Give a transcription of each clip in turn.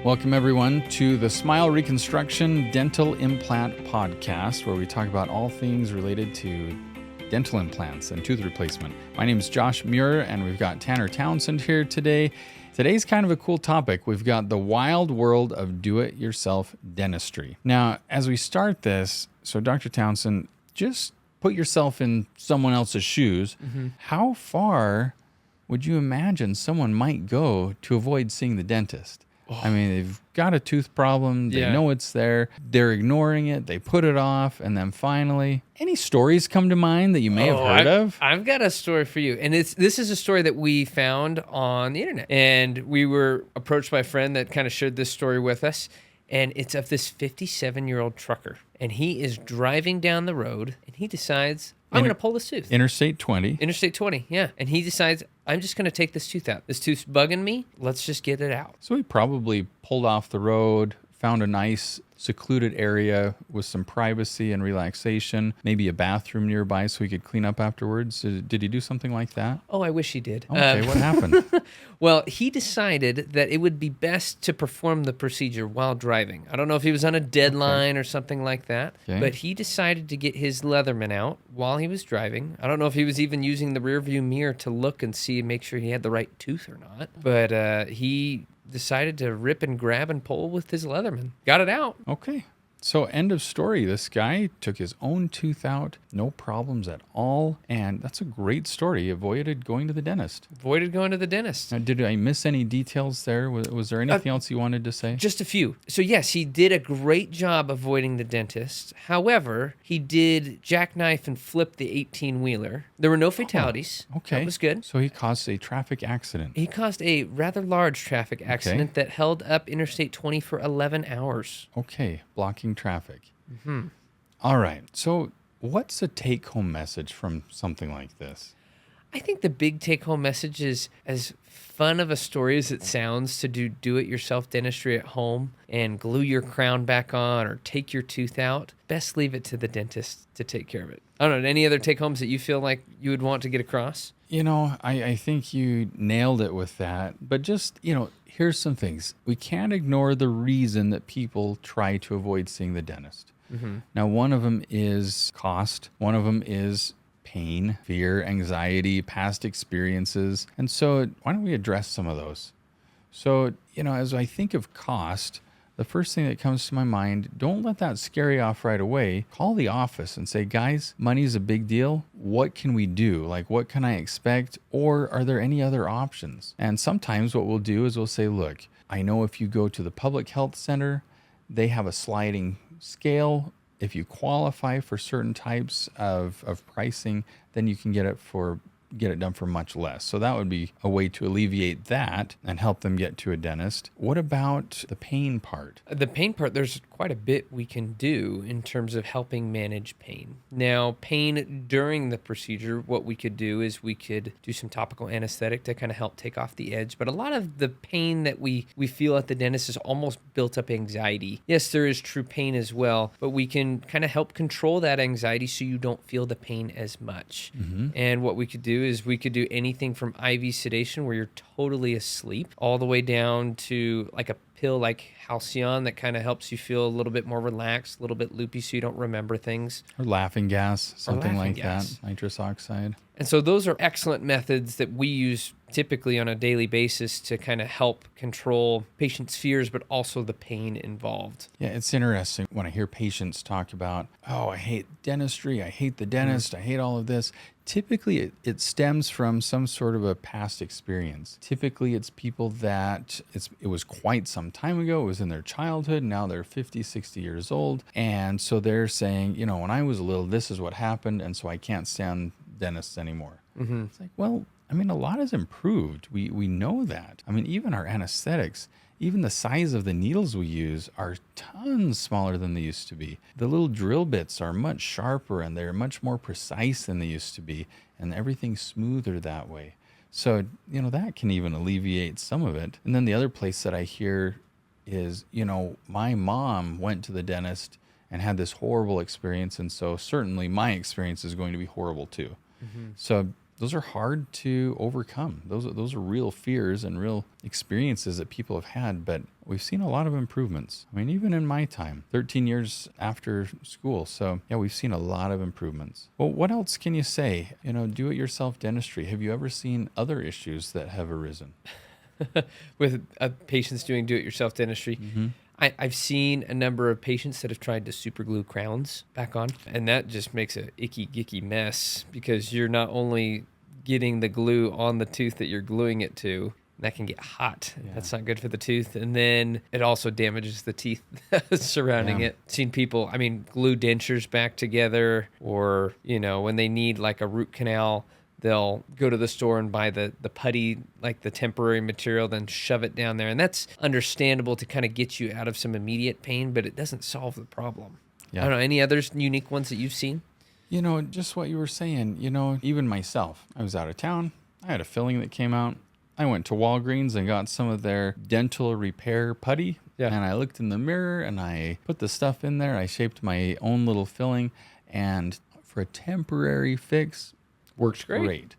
Welcome, everyone, to the Smile Reconstruction Dental Implant Podcast, where we talk about all things related to dental implants and tooth replacement. My name is Josh Muir, and we've got Tanner Townsend here today. Today's kind of a cool topic. We've got the wild world of do-it-yourself dentistry. Now, as we start this, so Dr. Townsend, just put yourself in someone else's shoes. How far would you imagine someone might go to avoid seeing the dentist? I mean, they've got a tooth problem. They know it's there. They're ignoring it. They put it off. And then finally, any stories come to mind that you may have heard of? I've got a story for you. And this is a story that we found on the internet. And we were approached by a friend that kind of shared this story with us. And it's of this 57-year-old trucker. And he is driving down the road and he decides, I'm going to pull this tooth. Interstate 20. Interstate 20, yeah. And he decides, I'm just going to take this tooth out. This tooth's bugging me. Let's just get it out. So he probably pulled off the road, found a nice secluded area with some privacy and relaxation, maybe a bathroom nearby so he could clean up afterwards. Did he do something like that? Oh, I wish he did. Okay, what happened? Well, he decided that it would be best to perform the procedure while driving. I don't know if he was on a deadline or something like that, but he decided to get his Leatherman out while he was driving. I don't know if he was even using the rearview mirror to look and see and make sure he had the right tooth or not, but he decided to rip and grab and pull with his Leatherman. Got it out. Okay. So end of story. This guy took his own tooth out, no problems at all. And that's a great story. He avoided going to the dentist. Avoided going to the dentist. Now, did I miss any details there? Was there anything else you wanted to say? Just a few. So yes, he did a great job avoiding the dentist. However, he did jackknife and flip the 18-wheeler. There were no fatalities. Okay. That was good. So he caused a traffic accident. He caused a rather large traffic accident that held up Interstate 20 for 11 hours. Okay. Blocking traffic. All right. So what's a take-home message from something like this? I think the big take-home message is, as fun of a story as it sounds to do-it-yourself dentistry at home and glue your crown back on or take your tooth out, best leave it to the dentist to take care of it. I don't know, any other take-homes that you feel like you would want to get across? You know, I think you nailed it with that. But just, here's some things. We can't ignore the reason that people try to avoid seeing the dentist. Now, one of them is cost. One of them is pain, fear, anxiety, past experiences. And so why don't we address some of those? So, as I think of cost, the first thing that comes to my mind, don't let that scare you off right away. Call the office and say, guys, money's a big deal. What can we do? Like, what can I expect? Or are there any other options? And sometimes what we'll do is we'll say, look, I know if you go to the public health center, they have a sliding scale. If you qualify for certain types of pricing, then you can get it done for much less. So that would be a way to alleviate that and help them get to a dentist. What about the pain part? The pain part, there's quite a bit we can do in terms of helping manage pain. Now, pain during the procedure, what we could do is we could do some topical anesthetic to kind of help take off the edge. But a lot of the pain that we feel at the dentist is almost built up anxiety. Yes, there is true pain as well, but we can kind of help control that anxiety so you don't feel the pain as much. And what we could do is we could do anything from IV sedation where you're totally asleep all the way down to like a pill like Halcyon that kind of helps you feel a little bit more relaxed, a little bit loopy so you don't remember things. Or laughing gas, something like gas. that, nitrous oxide. And so those are excellent methods that we use typically on a daily basis to kind of help control patients' fears, but also the pain involved. Yeah, it's interesting when I hear patients talk about, oh, I hate dentistry, I hate the dentist, I hate all of this. Typically, it stems from some sort of a past experience. Typically, it's people that it was quite some time ago. It was in their childhood. Now they're 50, 60 years old. And so they're saying, when I was little, this is what happened. And so I can't stand dentists anymore. It's like, well, a lot has improved. We know that. Even our anesthetics, even the size of the needles we use are tons smaller than they used to be. The little drill bits are much sharper and they're much more precise than they used to be. And everything's smoother that way. So, that can even alleviate some of it. And then the other place that I hear is, my mom went to the dentist and had this horrible experience. And so certainly my experience is going to be horrible too. So those are hard to overcome. Those are real fears and real experiences that people have had, but we've seen a lot of improvements. I mean, even in my time, 13 years after school. So yeah, we've seen a lot of improvements. Well, what else can you say? Do-it-yourself dentistry. Have you ever seen other issues that have arisen? With patients doing do-it-yourself dentistry, I've seen a number of patients that have tried to super glue crowns back on, and that just makes a icky, gicky mess because you're not only getting the glue on the tooth that you're gluing it to, that can get hot. Yeah. That's not good for the tooth. And then it also damages the teeth surrounding it. Seen people, glue dentures back together, or, when they need like a root canal, they'll go to the store and buy the putty, like the temporary material, then shove it down there. And that's understandable to kind of get you out of some immediate pain, but it doesn't solve the problem. Yeah. I don't know, any others unique ones that you've seen? Just what you were saying, even myself, I was out of town. I had a filling that came out. I went to Walgreens and got some of their dental repair putty. Yeah. And I looked in the mirror and I put the stuff in there. I shaped my own little filling. And for a temporary fix, works great.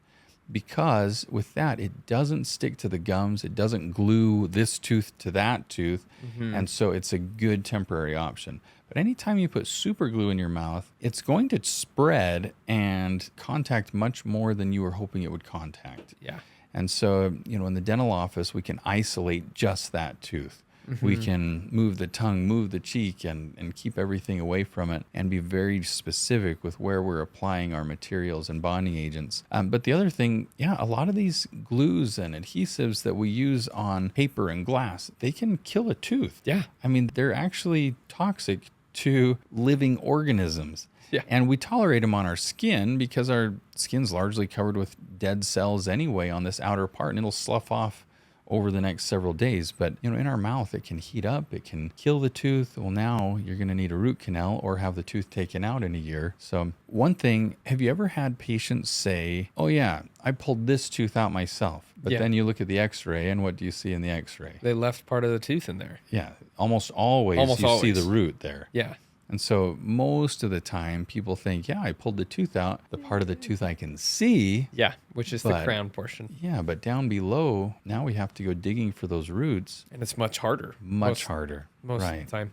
Because with that, it doesn't stick to the gums. It doesn't glue this tooth to that tooth. And so it's a good temporary option. But anytime you put super glue in your mouth, it's going to spread and contact much more than you were hoping it would contact. Yeah. And so, in the dental office, we can isolate just that tooth. We can move the tongue, move the cheek, and keep everything away from it and be very specific with where we're applying our materials and bonding agents. But the other thing, a lot of these glues and adhesives that we use on paper and glass, they can kill a tooth. Yeah. They're actually toxic to living organisms. Yeah. And we tolerate them on our skin because our skin's largely covered with dead cells anyway on this outer part, and it'll slough off over the next several days. But, in our mouth, it can heat up, it can kill the tooth. Well, now you're going to need a root canal or have the tooth taken out in a year. So one thing, have you ever had patients say, oh yeah, I pulled this tooth out myself, but then you look at the x-ray and what do you see in the x-ray? They left part of the tooth in there. Yeah, almost always see the root there. Yeah. And so most of the time people think, I pulled the tooth out, the part of the tooth I can see. Yeah, which is the crown portion. Yeah, but down below, now we have to go digging for those roots. And it's much harder. Most of the time.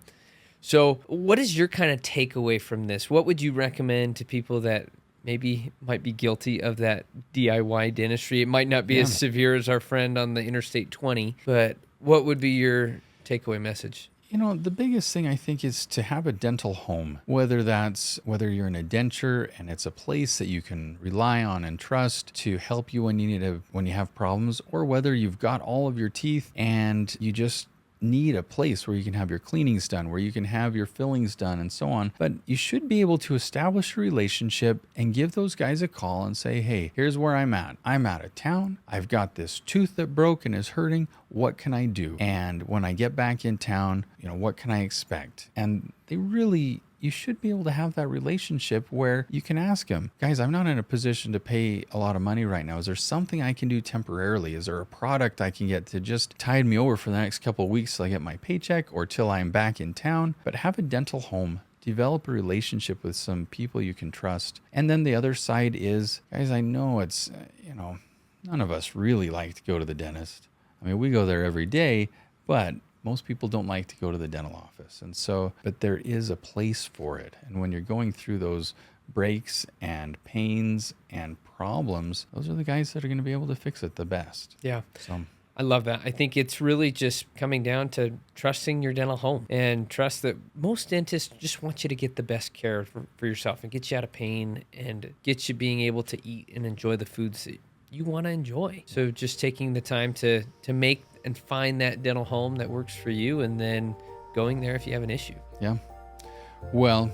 So what is your kind of takeaway from this? What would you recommend to people that maybe might be guilty of that DIY dentistry? It might not be as severe as our friend on the Interstate 20, but what would be your takeaway message? The biggest thing I think is to have a dental home, whether you're in a denture and it's a place that you can rely on and trust to help you when you have problems, or whether you've got all of your teeth and you just need a place where you can have your cleanings done, where you can have your fillings done and so on. But you should be able to establish a relationship and give those guys a call and say, hey, here's where I'm at. I'm out of town. I've got this tooth that broke and is hurting. What can I do? And when I get back in town, what can I expect? And you should be able to have that relationship where you can ask them, guys, I'm not in a position to pay a lot of money right now. Is there something I can do temporarily? Is there a product I can get to just tide me over for the next couple of weeks till I get my paycheck or till I'm back in town? But have a dental home. Develop a relationship with some people you can trust. And then the other side is, guys, I know it's, none of us really like to go to the dentist. We go there every day, but most people don't like to go to the dental office. And so, but there is a place for it. And when you're going through those breaks and pains and problems, those are the guys that are going to be able to fix it the best. Yeah. So I love that. I think it's really just coming down to trusting your dental home and trust that most dentists just want you to get the best care for yourself and get you out of pain and get you being able to eat and enjoy the foods that you want to enjoy. So just taking the time to make and find that dental home that works for you, and then going there if you have an issue. Yeah. Well,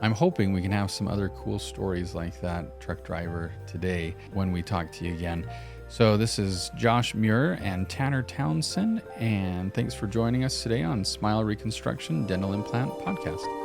I'm hoping we can have some other cool stories like that truck driver today when we talk to you again. So this is Josh Muir and Tanner Townsend, and thanks for joining us today on Smile Reconstruction Dental Implant Podcast.